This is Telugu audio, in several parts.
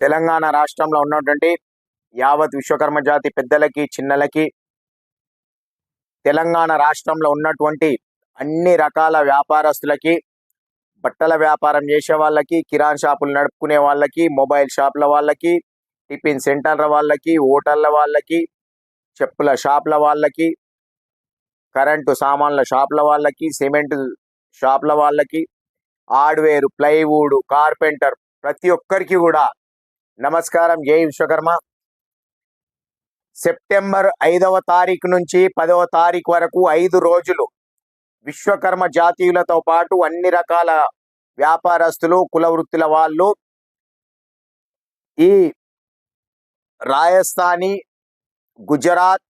తెలంగాణ రాష్ట్రంలో ఉన్నటువంటి యావత్ విశ్వకర్మ జాతి పెద్దలకి, చిన్నలకి, తెలంగాణ రాష్ట్రంలో ఉన్నటువంటి అన్ని రకాల వ్యాపారస్తులకి, బట్టల వ్యాపారం చేసే వాళ్ళకి, కిరాణా షాపులు నడుపుకునే వాళ్ళకి, మొబైల్ షాపుల వాళ్ళకి, టిఫిన్ సెంటర్ల వాళ్ళకి, హోటళ్ళ వాళ్ళకి, చెప్పుల షాపుల వాళ్ళకి, కరెంటు సామాన్ల షాపుల వాళ్ళకి, సిమెంట్ షాపుల వాళ్ళకి, హార్డ్వేర్, ప్లైవుడ్, కార్పెంటర్ ప్రతి ఒక్కరికి కూడా నమస్కారం. జై విశ్వకర్మ. సెప్టెంబర్ 5వ తారీఖు నుంచి 10వ తారీఖు వరకు 5 రోజులు విశ్వకర్మ జాతీయులతో పాటు అన్ని రకాల వ్యాపారస్తులు, కుల వృత్తుల వాళ్ళు ఈ రాజస్థానీ, గుజరాత్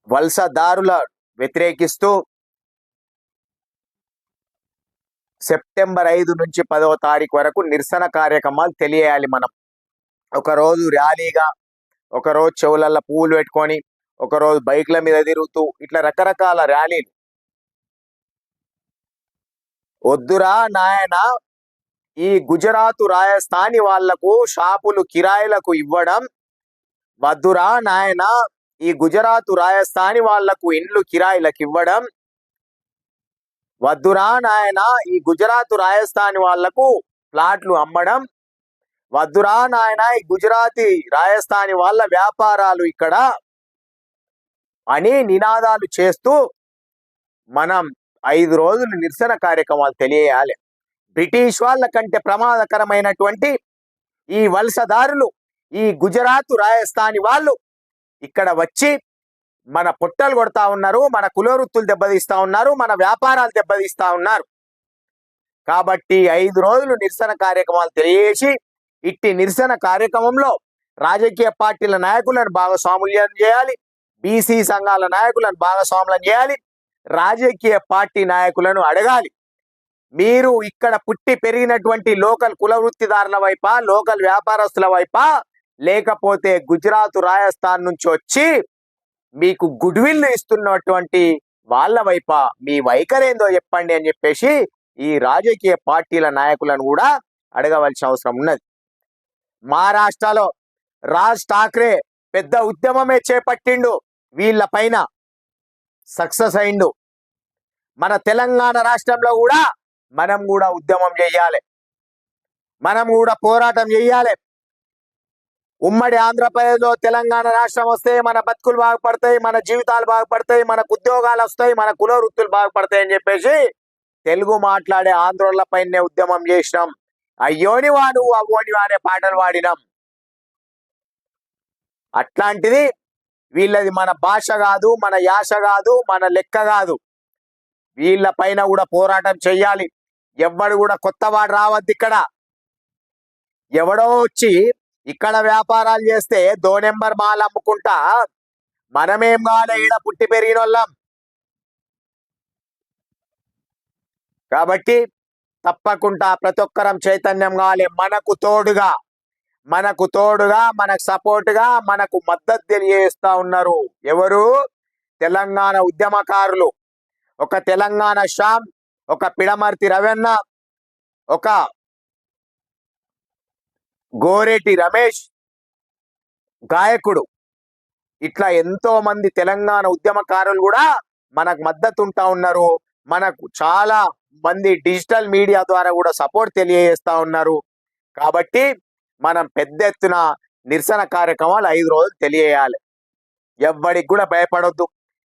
వలసదారుల వ్యతిరేకిస్తూ సెప్టెంబర్ 5 నుంచి 10వ తారీఖు వరకు నిరసన కార్యక్రమాలు తెలియాలి. మనం ఒకరోజు ర్యాలీగా, ఒకరోజు చెవులల్లో పువ్వులు పెట్టుకొని, ఒకరోజు బైక్ల మీద తిరుగుతూ, ఇట్లా రకరకాల ర్యాలీలు. వద్దురా నాయన ఈ గుజరాత్, రాజస్థానీ వాళ్లకు షాపులు కిరాయిలకు ఇవ్వడం, వద్దురా నాయన ఈ గుజరాత్, రాజస్థానీ వాళ్లకు ఇండ్లు కిరాయిలకు ఇవ్వడం, వద్దురా నాయన ఈ గుజరాత్, రాజస్థానీ వాళ్లకు ప్లాట్లు అమ్మడం, వద్దురా నాయన ఈ గుజరాతీ, రాజస్థానీ వాళ్ళ వ్యాపారాలు ఇక్కడ అని నినాదాలు చేస్తూ మనం 5 రోజులు నిరసన కార్యక్రమాలు తెలియాలి. బ్రిటిష్ వాళ్ళ కంటే ప్రమాదకరమైనటువంటి ఈ వలసదారులు, ఈ గుజరాత్, రాజస్థానీ వాళ్ళు ఇక్కడ వచ్చి మన పొట్టలు కొడతా ఉన్నారు, మన కులవృత్తులు దెబ్బతీస్తా ఉన్నారు, మన వ్యాపారాలు దెబ్బతీస్తా ఉన్నారు. కాబట్టి 5 రోజులు నిరసన కార్యక్రమాలు తెలియజేసి, ఇట్టి నిరసన కార్యక్రమంలో రాజకీయ పార్టీల నాయకులను భాగస్వాములను చేయాలి, బీసీ సంఘాల నాయకులను భాగస్వాములను చేయాలి, రాజకీయ పార్టీ నాయకులను అడగాలి, మీరు ఇక్కడ పుట్టి పెరిగినటువంటి లోకల్ కుల వృత్తిదారుల వైపా, లోకల్ వ్యాపారస్తుల వైపా, లేకపోతే గుజరాత్, రాజస్థాన్ నుంచి వచ్చి మీకు గుడ్ విల్ ఇస్తున్నటువంటి వాళ్ళ వైపా మీ వైఖరేందో చెప్పండి అని చెప్పేసి ఈ రాజకీయ పార్టీల నాయకులను కూడా అడగవలసిన అవసరం ఉన్నది. మహారాష్ట్రలో రాజ్ ఠాక్రే పెద్ద ఉద్యమమే చేపట్టిండు, వీళ్ళ పైన సక్సెస్ అయిండు. మన తెలంగాణ రాష్ట్రంలో కూడా మనం కూడా ఉద్యమం చేయాలి, మనం కూడా పోరాటం చేయాలి. ఉమ్మడి ఆంధ్రప్రదేశ్లో తెలంగాణ రాష్ట్రం వస్తే మన బతుకులు బాగుపడతాయి, మన జీవితాలు బాగుపడతాయి, మనకు ఉద్యోగాలు వస్తాయి, మన కుల వృత్తులు బాగుపడతాయి అని చెప్పేసి తెలుగు మాట్లాడే ఆంధ్రోళ్లపైనే ఉద్యమం చేసినాం. అయ్యోనివా నువ్వు అవ్వోనివా అనే పాటలు పాడినాం. అట్లాంటిది వీళ్ళది మన భాష కాదు, మన యాస కాదు, మన లెక్క కాదు. వీళ్ళ పైన కూడా పోరాటం చెయ్యాలి. ఎవడు కూడా కొత్తవాడు రావద్దు. ఇక్కడ ఎవడో వచ్చి ఇక్కడ వ్యాపారాలు చేస్తే 2 నెంబర్ మాల్ అమ్ముకుంటా మనమేం కావాలి, ఈడ పుట్టి పెరిగిన వాళ్ళం. కాబట్టి తప్పకుండా ప్రతి ఒక్కరం చైతన్యం కావాలి. మనకు తోడుగా, మనకు సపోర్టుగా, మనకు మద్దతు తెలియజేస్తా ఉన్నారు ఎవరు? తెలంగాణ ఉద్యమకారులు. ఒక తెలంగాణ శ్యామ్, ఒక పిడమర్తి రవెన్న, ఒక గోరేటి రమేష్ గాయకుడు, ఇట్లా ఎంతో మంది తెలంగాణ ఉద్యమకారులు కూడా మనకు మద్దతు ఉంటా ఉన్నారు. మనకు చాలా మంది డిజిటల్ మీడియా ద్వారా కూడా సపోర్ట్ తెలియజేస్తా ఉన్నారు. కాబట్టి మనం పెద్ద ఎత్తున నిరసన కార్యక్రమాలు 5 రోజులు తెలియజేయాలి. ఎవ్వడికి కూడా భయపడొద్దు.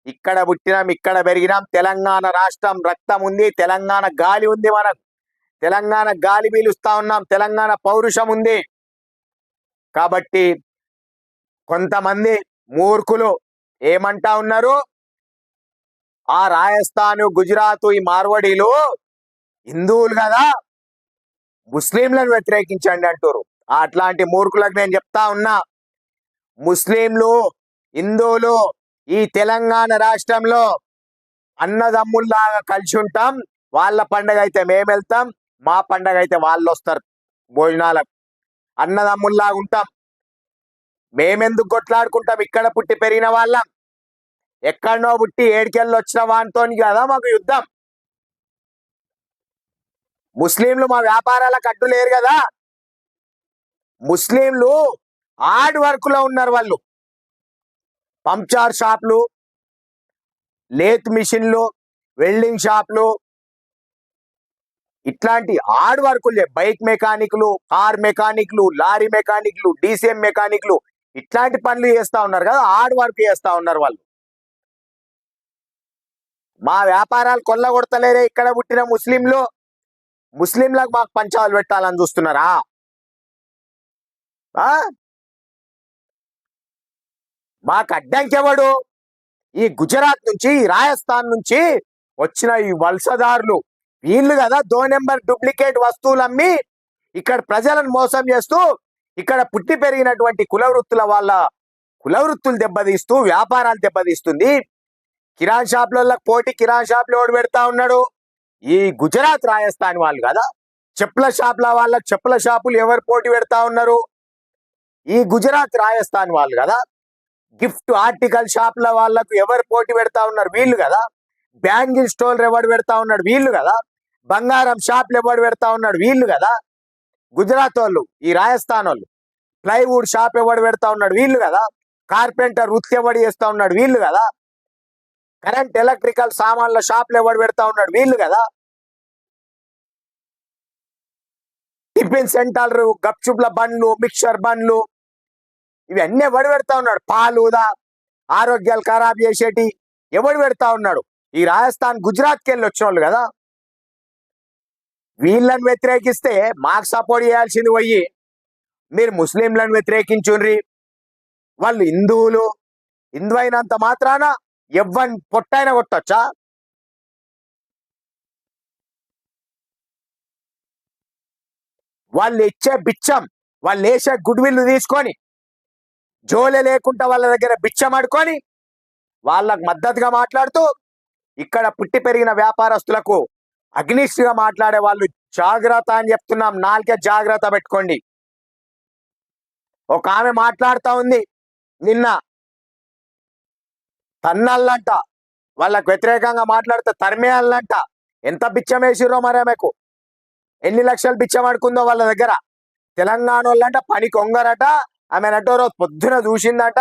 ఇక్కడ పుట్టినాం, ఇక్కడ పెరిగినాం, తెలంగాణ రాష్ట్రం రక్తం ఉంది, తెలంగాణ గాలి ఉంది, మనకు తెలంగాణ గాలి పీలుస్తా ఉన్నాం, తెలంగాణ పౌరుషం ఉంది. కాబట్టి కొంతమంది మూర్ఖులు ఏమంటా ఉన్నారు, ఆ రాజస్థాను, గుజరాత్, ఈ మార్వడీలు హిందువులు కదా, ముస్లింలను వ్యతిరేకించండి అంటారు. అట్లాంటి మూర్ఖులకు నేను చెప్తా ఉన్నా, ముస్లింలు, హిందువులు ఈ తెలంగాణ రాష్ట్రంలో అన్నదమ్ముల్లాగా కలిసి ఉంటాం. వాళ్ళ పండగ అయితే మేము వెళ్తాం, మా పండగ అయితే వాళ్ళు వస్తారు భోజనాలకు. అన్నదమ్ముల్లాగా ఉంటాం. మేమెందుకు కొట్లాడుకుంటాం? ఇక్కడ పుట్టి పెరిగిన వాళ్ళం. ఎక్కడనో పుట్టి ఏడికెళ్ళి వచ్చిన వాటితో కదా మాకు యుద్ధం. ముస్లింలు మా వ్యాపారాలకు అడ్డు లేరు కదా. ముస్లింలు హార్డ్ వర్క్ లో ఉన్నారు. వాళ్ళు పంప్చార్ షాప్లు, లేత్ మిషన్లు, వెల్డింగ్ షాప్లు, ఇట్లాంటి హార్డ్ వర్కులు, బైక్ మెకానిక్లు, కార్ మెకానిక్లు, లారీ మెకానిక్లు, డీసీఎం మెకానిక్లు, ఇట్లాంటి పనులు చేస్తా ఉన్నారు కదా, హార్డ్ వర్క్ చేస్తా ఉన్నారు వాళ్ళు. మా వ్యాపారాలు కొల్లగొడతలేరే ఇక్కడ పుట్టిన ముస్లింలు. ముస్లింలకు మాకు పంచాలు పెట్టాలని చూస్తున్నారా? మాకు అడ్డంకెవడు? ఈ గుజరాత్ నుంచి, ఈ రాజస్థాన్ నుంచి వచ్చిన ఈ వలసదారులు వీళ్ళు కదా. 2 నెంబర్ డూప్లికేట్ వస్తువులు అమ్మి ఇక్కడ ప్రజలను మోసం చేస్తూ ఇక్కడ పుట్టి పెరిగినటువంటి కులవృత్తులు దెబ్బతీస్తూ వ్యాపారాలు దెబ్బతీస్తుంది. కిరాణ్ షాపుల పోటీ కిరాణ్ షాపులు ఎవడు పెడతా ఉన్నాడు? ఈ గుజరాత్ రాజస్థాన్ వాళ్ళు కదా. చెప్పుల షాపుల వాళ్ళకి చెప్పుల షాపులు ఎవరు పోటీ పెడతా ఉన్నారు? ఈ గుజరాత్ రాజస్థాన్ వాళ్ళు కదా. గిఫ్ట్ ఆర్టికల్ షాపుల వాళ్ళకు ఎవరు పోటీ పెడతా ఉన్నారు? వీళ్ళు కదా. బ్యాంగిల్ స్టోర్ ఎవడు పెడతా ఉన్నాడు? వీళ్ళు కదా. బంగారం షాపులు ఎవడు పెడతా ఉన్నాడు? వీళ్ళు కదా. గుజరాత్ వాళ్ళు, ఈ రాజస్థాన్ వాళ్ళు. ప్లైవుడ్ షాప్ ఎవడు పెడతా ఉన్నాడు? వీళ్ళు కదా. కార్పెంటర్ వృత్తి ఎవడు చేస్తా ఉన్నాడు? వీళ్ళు కదా. కరెంట్ ఎలక్ట్రికల్ సామాన్ల షాపులు ఎవడు పెడతా ఉన్నాడు? వీళ్ళు కదా. టిఫిన్ సెంటర్లు, గప్చుప్ల బండ్లు, మిక్చర్ బండ్లు, ఇవన్నీ ఎవడు పెడతా ఉన్నాడు? పాలుదా ఆరోగ్యాలు ఖరాబ్ చేసేటి ఎవడు పెడతా ఉన్నాడు? ఈ రాజస్థాన్ గుజరాత్కి వెళ్ళి వచ్చిన వాళ్ళు కదా. వీళ్ళని వ్యతిరేకిస్తే మాకు సపోర్ట్ చేయాల్సింది పోయి మీరు ముస్లింలను వ్యతిరేకించుండ్రి. వాళ్ళు హిందువులు. హిందూ అయినంత మాత్రాన ఎవ్వని పొట్టైన కొట్టొచ్చా? వాళ్ళు ఇచ్చే బిచ్చం, వాళ్ళు వేసే గుడ్విల్లు తీసుకొని జోలే లేకుండా వాళ్ళ దగ్గర బిచ్చం ఆడుకొని వాళ్ళకు మద్దతుగా మాట్లాడుతూ ఇక్కడ పుట్టి పెరిగిన వ్యాపారస్తులకు అగ్నిస్ట్గా మాట్లాడే వాళ్ళు జాగ్రత్త అని చెప్తున్నాం. నాలుకే జాగ్రత్త పెట్టుకోండి. ఒక ఆమె మాట్లాడుతూ ఉంది నిన్న, తన్నల్లంట, వాళ్ళకు వ్యతిరేకంగా మాట్లాడితే తరిమేయాలంట. ఎంత బిచ్చం వేసిర్రో మరి ఆమెకు, ఎన్ని లక్షలు బిచ్చం ఆడుకుందో వాళ్ళ దగ్గర. తెలంగాణ వాళ్ళంట పనికి ఒంగరట. ఆమె నటో రోజు పొద్దున చూసిందట.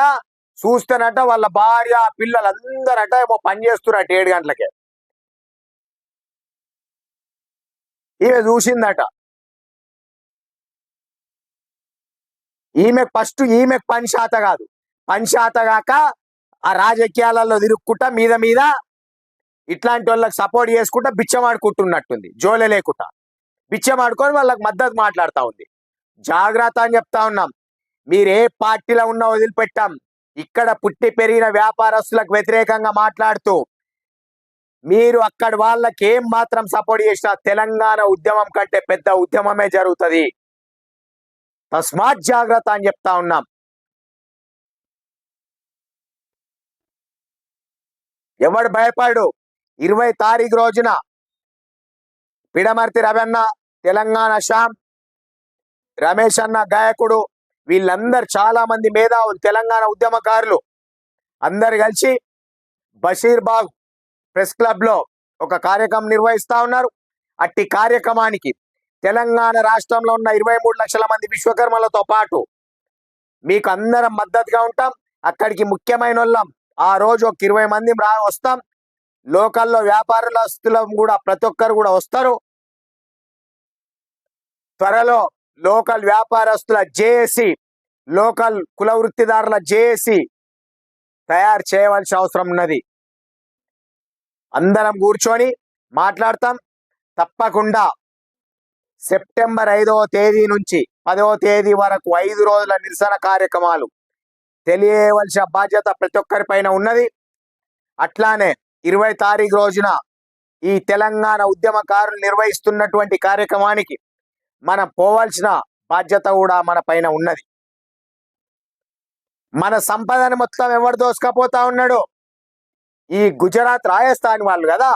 చూస్తేనట వాళ్ళ భార్య పిల్లలందరట ఏమో పని చేస్తున్నట 7 గంటలకే. ఈమె చూసిందట. ఈమెకు పని శాత కాదు. పని శాత కాక ఆ రాజకీయాలలో తిరుక్కుంటా మీద ఇట్లాంటి వాళ్ళకి సపోర్ట్ చేసుకుంటా బిచ్చం ఆడుకుంటున్నట్టుంది. జోలే లేకుండా బిచ్చం ఆడుకొని వాళ్ళకి మద్దతు మాట్లాడుతూ ఉంది. జాగ్రత్త అని చెప్తా ఉన్నాం. మీరు ఏ పార్టీలో ఉన్నా వదిలిపెట్టాం. ఇక్కడ పుట్టి పెరిగిన వ్యాపారస్తులకు వ్యతిరేకంగా మాట్లాడుతూ మీరు అక్కడ వాళ్ళకి ఏం మాత్రం సపోర్ట్ చేసినా తెలంగాణ ఉద్యమం కంటే పెద్ద ఉద్యమమే జరుగుతుంది. తస్మాత్ జాగ్రత్త అని చెప్తా ఉన్నాం. ఎవడు భయపడు. 20 తారీఖు రోజున పిడమర్తి రవన్న, తెలంగాణ శ్యామ్, రమేష్ అన్న గాయకుడు, వీళ్ళందరూ చాలా మంది మేధావులు, తెలంగాణ ఉద్యమకారులు అందరు కలిసి బషీర్బాగ్ ప్రెస్ క్లబ్ లో ఒక కార్యక్రమం నిర్వహిస్తా ఉన్నారు. అట్టి కార్యక్రమానికి తెలంగాణ రాష్ట్రంలో ఉన్న 23 లక్షల మంది విశ్వకర్మలతో పాటు మీకు అందరం మద్దతుగా ఉంటాం. అక్కడికి ముఖ్యమైన వాళ్ళం ఆ రోజు ఒక 20 మంది వస్తాం. లోకల్లో వ్యాపారస్తులం కూడా ప్రతి ఒక్కరు కూడా వస్తారు. త్వరలో లోకల్ వ్యాపారస్తుల జేఏసీ, లోకల్ కుల వృత్తిదారుల జేఏసీ తయారు చేయవలసిన అవసరం ఉన్నది. అందరం కూర్చొని మాట్లాడతాం. తప్పకుండా సెప్టెంబర్ 5వ తేదీ నుంచి 10వ తేదీ వరకు 5 రోజుల నిరసన కార్యక్రమాలు తెలియవలసిన బాధ్యత ప్రతి ఒక్కరి పైన ఉన్నది. అట్లానే 20 తారీఖు రోజున ఈ తెలంగాణ ఉద్యమకారులు నిర్వహిస్తున్నటువంటి కార్యక్రమానికి మనం పోవాల్సిన బాధ్యత కూడా మన పైన ఉన్నది. మన సంపదను మొత్తం ఎవరు దోసుకపోతా ఉన్నాడు? ఈ గుజరాత్ రాజస్థాన్ వాళ్ళు కదా.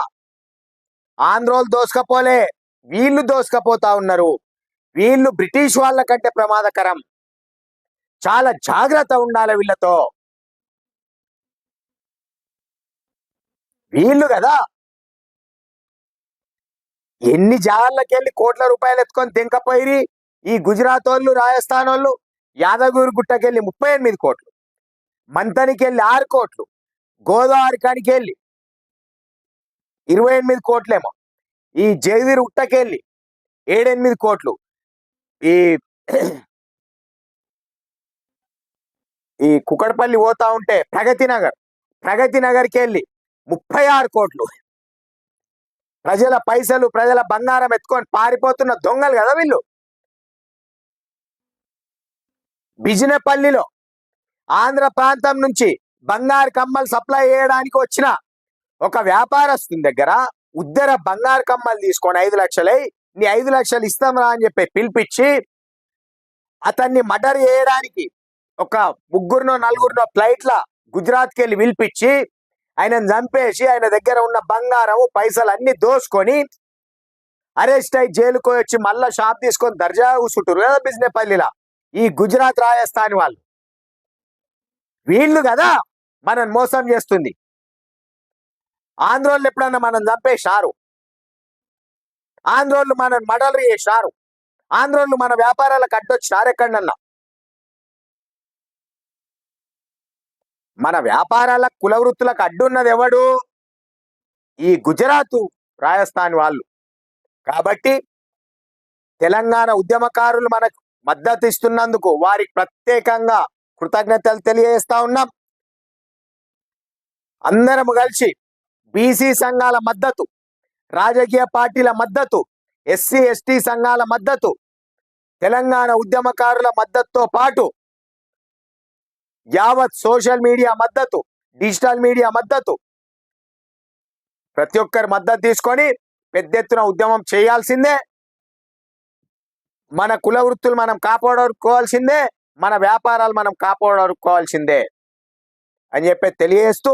ఆంధ్రోలు దోసుకపోలే, వీళ్ళు దోసుకపోతా ఉన్నారు. వీళ్ళు బ్రిటిష్ వాళ్ళ కంటే ప్రమాదకరం. చాలా జాగ్రత్త ఉండాలి వీళ్ళతో. వీళ్ళు కదా ఎన్ని జాగాల్లోకి వెళ్ళి కోట్ల రూపాయలు ఎత్తుకొని తెంకపోయి ఈ గుజరాత్ వాళ్ళు, రాజస్థాన్ వాళ్ళు. యాదగిరి గుట్టకెళ్ళి 38 కోట్లు, మంతనికి వెళ్ళి 6 కోట్లు, గోదావరి కానికి వెళ్ళి 28 కోట్లేమో, ఈ జయవీర్ గుట్టకెళ్ళి 7-8 కోట్లు, ఈ ఈ కుకట్పల్లి పోతా ఉంటే ప్రగతి నగర్కి వెళ్ళి 36 కోట్లు. ప్రజల పైసలు, ప్రజల బంగారం ఎత్తుకొని పారిపోతున్న దొంగలు కదా వీళ్ళు. బిజినపల్లిలో ఆంధ్ర ప్రాంతం నుంచి బంగారు కమ్మలు సప్లై చేయడానికి వచ్చిన ఒక వ్యాపారస్తుని దగ్గర ఉద్దర బంగారు కమ్మలు తీసుకొని 5 లక్షలై, నీ 5 లక్షలు ఇస్తాంరా అని చెప్పి పిలిపించి అతన్ని మర్డర్ చేయడానికి ఒక 3-4 ఫ్లైట్ల గుజరాత్కి వెళ్ళి పిలిపించి ఆయనను చంపేసి ఆయన దగ్గర ఉన్న బంగారం పైసలు అన్ని దోసుకొని అరెస్ట్ అయి జైలుకు వచ్చి మళ్ళా షాప్ తీసుకొని దర్జా కూర్చుంటారు కదా బిజినపల్లిలా ఈ గుజరాత్ రాజస్థాన్ వాళ్ళు. వీళ్ళు కదా మనం మోసం చేస్తుంది. ఆంధ్రోళ్ళు ఎప్పుడన్నా మనం చంపేశారు, ఆంధ్రోళ్ళు మనం మర్డర్ చేశారు, ఆంధ్రోళ్ళు మన వ్యాపారాలకు అడ్డొచ్చినారు ఎక్కడన్నా. మన వ్యాపారాల కుల వృత్తులకు అడ్డున్నది ఎవడు? ఈ గుజరాత్ రాజస్థాన్ వాళ్ళు. కాబట్టి తెలంగాణ ఉద్యమకారులు మనకు మద్దతు ఇస్తున్నందుకు వారికి ప్రత్యేకంగా కృతజ్ఞతలు తెలియజేస్తా ఉన్నాం. అందరం కలిసి బీసీ సంఘాల మద్దతు, రాజకీయ పార్టీల మద్దతు, ఎస్సీ ఎస్టీ సంఘాల మద్దతు, తెలంగాణ ఉద్యమకారుల మద్దతుతో పాటు యావత్ సోషల్ మీడియా మద్దతు, డిజిటల్ మీడియా మద్దతు, ప్రతి ఒక్కరి మద్దతు తీసుకొని పెద్ద ఎత్తున ఉద్యమం చేయాల్సిందే. మన కుల వృత్తులు మనం కాపాడుకోవాల్సిందే, మన వ్యాపారాలు మనం కాపాడుకోవాల్సిందే అని చెప్పి తెలియజేస్తూ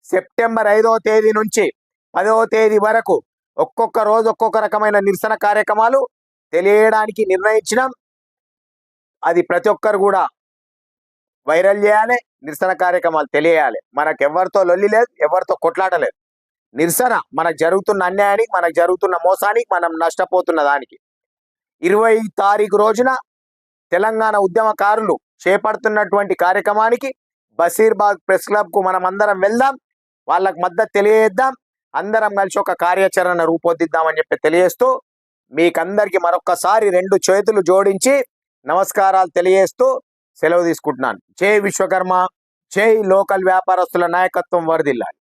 సెప్టెంబర్ 5వ తేదీ నుంచి 10వ తేదీ వరకు ఒక్కొక్క రోజు ఒక్కొక్క రకమైన నిరసన కార్యక్రమాలు తెలియడానికి నిర్ణయించినాం. అది ప్రతి ఒక్కరు కూడా వైరల్ చేయాలి, నిరసన కార్యక్రమాలు తెలియాలి. మనకు ఎవరితో లొల్లి లేదు, ఎవరితో కొట్లాడలేదు. నిరసన మనకు జరుగుతున్న అన్యాయానికి, మనకు జరుగుతున్న మోసానికి, మనం నష్టపోతున్న దానికి. 20 తారీఖు రోజున తెలంగాణ ఉద్యమకారులు చేపడుతున్నటువంటి కార్యక్రమానికి బషీర్బాగ్ ప్రెస్ క్లబ్ కు మనం అందరం వెళ్దాం, వాళ్ళకు మద్దతు తెలియజేద్దాం, అందరం కలిసి ఒక కార్యాచరణ రూపొందిద్దామని చెప్పి తెలియజేస్తూ మీకందరికి మరొక్కసారి 2 చేతులు జోడించి నమస్కారాలు తెలియజేస్తూ సెలవు తీసుకుంటున్నాను. జై విశ్వకర్మ, జై లోకల్ వ్యాపారస్తుల నాయకత్వం వర్ధిల్లాలి.